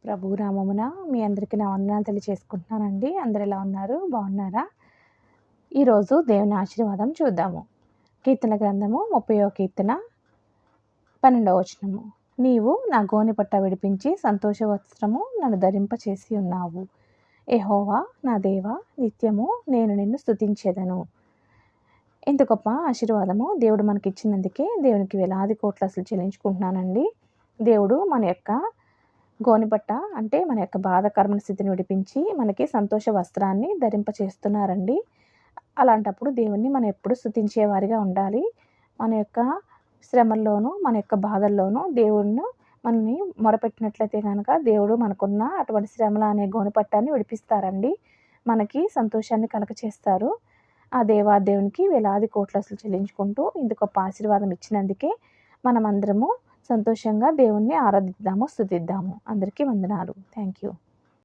ప్రభు నామమున మీ అందరికీ నా వందనాలు తెలియజేసుకుంటున్నానండి. అందరూ ఎలా ఉన్నారు? బాగున్నారా? ఈరోజు దేవుని ఆశీర్వాదం చూద్దాము. కీర్తన గ్రంథము 30వ కీర్తన 12వ వచనము. నీవు నా గోనెపట్ట విడిపించి సంతోష వస్త్రము నన్ను ధరింపచేసి ఉన్నావు. యెహోవా నా దేవా, నిత్యము నేను నిన్ను స్తుతించెదను. ఎంత గొప్ప ఆశీర్వాదము దేవుడు మనకిచ్చినందుకే దేవునికి వేలాది కోట్ల అసలు చెల్లించుకుంటున్నానండి. దేవుడు మన యొక్క గోనెపట్ట అంటే మన యొక్క బాధాకరమైన స్థితిని విడిపించి మనకి సంతోష వస్త్రాన్ని ధరింపచేస్తున్నారండి. అలాంటప్పుడు దేవుణ్ణి మనం ఎప్పుడు స్తుతించేవారిగా ఉండాలి. మన యొక్క శ్రమల్లోనూ మన యొక్క బాధల్లోనూ దేవుడిని మనల్ని మొరపెట్టినట్లయితే కనుక దేవుడు మనకున్న అటువంటి శ్రమల అనే గోనెపట్టాన్ని విడిపిస్తారండి. మనకి సంతోషాన్ని కలగచేస్తారు. ఆ దేవునికి వేలాది కోట్ల అసలు చెల్లించుకుంటూ ఇంత గొప్ప ఆశీర్వాదం ఇచ్చినందుకే మనమందరము సంతోషంగా దేవుణ్ణి ఆరాధిద్దాము, స్తుతిద్దాము. అందరికీ వందనాలు. Thank you.